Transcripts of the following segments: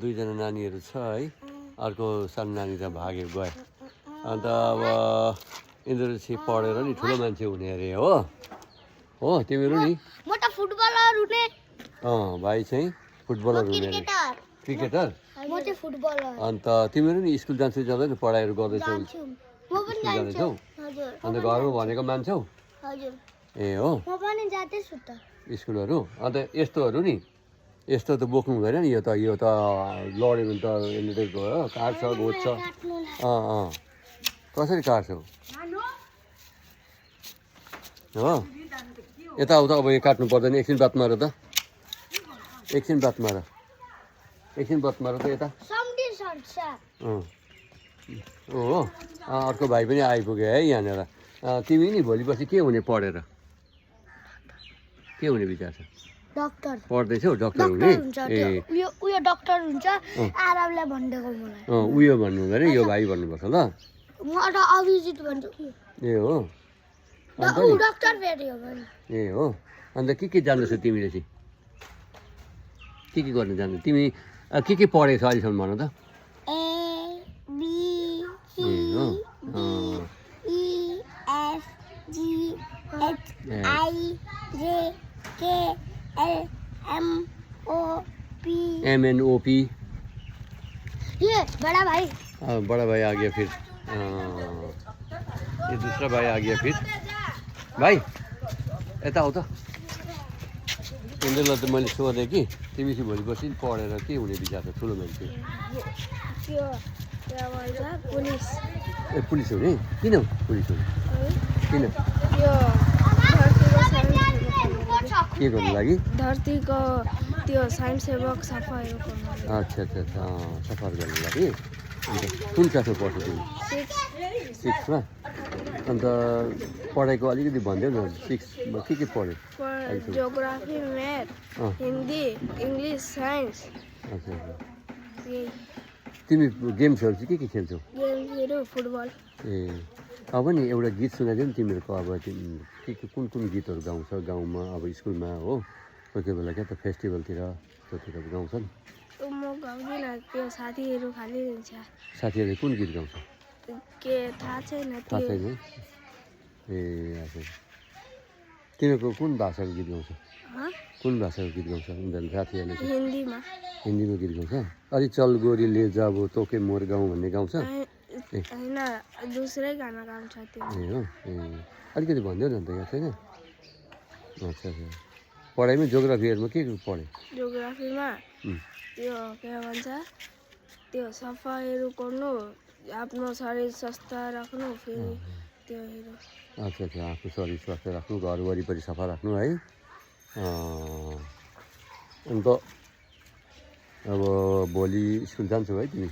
दुईजना नानीहरू छ है अर्को सानो नानी त भागेर गयो अन्त अब यिनीहरू चाहिँ पढेर नि ठुलो मान्छे हुने अरे हो तिमीहरू नि म त फुटबलर हुने भाइ चाहिँ फुटबलर हुने अरे क्रिकेटर म चाहिँ फुटबलर अन्त तिमीहरू नि स्कुल जान्छौ जाँदैन पढाइहरू गर्दैछौ म पनि जाँदैछौ हजुर अन्त घरमा भनेको मान्छौ हजुर ए हो म पनि जाँदैछु त स्कुलहरू अन्त यस्तोहरू नि यस्तो त बोक्नु हुँदैन नि यो त लड्यो भने त यसले त गयो काट्छ घोच्छ कसरी काट्छौ हो यताउता अब यो काट्नु पर्दैन एकछिन बात मार त एकछिन बात मार त यता हो अर्को भाइ पनि आइपुग्यो है यहाँनिर तिमी नि भोलि पछि के हुने पढेर के हुने विचार छ डाक्टर पढ्दैछौ डाक्टर हुने ए उयो डाक्टर हुन्छ आरामले भनिदिएको मलाई उयो भन्नु हुँदैन यो भाइ भन्नुपर्छ ल म त अभिजित भन्छु ए हो डाक्टर फेरि हो ए हो अन्त के जान्दछौ तिमीले चाहिँ के गर्नु जान्दछौ तिमी के पढेको छ अहिलेसम्म भन त MNOP ये बड़ा भाई आ गया फिर ये दूसरा भाई आ गया फिर भाइ यता हो त तिमीलाई त मैले सोधेँ कि तिमी चाहिँ भोलि पर्सि पढेर के हुने विचार छ ठुलो मान्छे ए पुलिस हुने किन पुलिस हुने किन के गर्नु लागि धरतीको त्यो स्वयंसेवक सफाइहरू अच्छा सफा गर्नु लागि अन्त कुन क्लासमा पढ्छौ तिमी 6मा अन्त पढाइको अलिकति भनिदेऊ न 6मा के पढ्यो geography math Hindi English science अच्छा तिमी गेम्सहरू चाहिँ के खेल्छौ गेम्सहरू फुटबल ए अब नि एउटा गीत सुनाइदियो नि तिमीहरूको अब कुन गीतहरू गाउँछ गाउँमा अब स्कुलमा हो कोही बेला क्या त फेस्टिभलतिर त्योतिर गाउँछ नि म गाउँदिनँ त्यो साथीहरू खालि दिन्छ साथीहरूले कुन गीत गाउँछ के थाहा छैन ए अच्छा तिमीहरूको कुन भाषाको गीत गाउँछ कुन भाषाको गीत गाउँछ उनीहरू साथीहरूले हिन्दीमा गीत गाउँछ अलिक चल गोरी ले जाबो तोके मोर गाउँ भन्ने गाउँछ होइन दुसरै गाना गाउँछ त्यो ए हो अलिकति भनिदेऊ न त यहाँ छैन अच्छा पढाइमा जियोग्राफीहरूमा के पढ्यो जियोग्राफीमा त्यो के भन्छ त्यो सफाइहरू गर्नु आफ्नो शरीर स्वस्थ राख्नु फेरि त्यो अच्छा आफ्नो शरीर स्वस्थ राख्नु घर वरिपरि सफा राख्नु है अन्त अब भोलि स्कुल जान्छौ है तिमी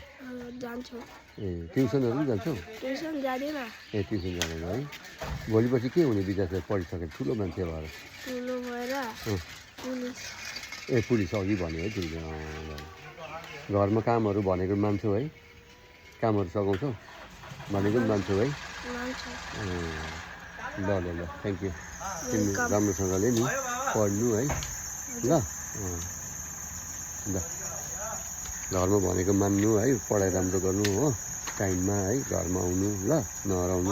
जान्छु ए ट्युसनहरू पनि जान्छौ ट्युसन जाँदिनँ ए ट्युसन जाँदैन है भोलि पछि के हुने विचार छ पढिसकेर ठुलो मान्छे भएर पुलिस अघि भन्यो है तिमीले घरमा कामहरू भनेको मान्छौ है कामहरू सघाउँछौ भनेको पनि मान्छौ है ल थ्याङ्क यू तिमी राम्रोसँगले नि पढ्नु है ल घरमा भनेको मान्नु है पढाइ राम्रो गर्नु हो टाइममा है घरमा आउनु ल नहराउनु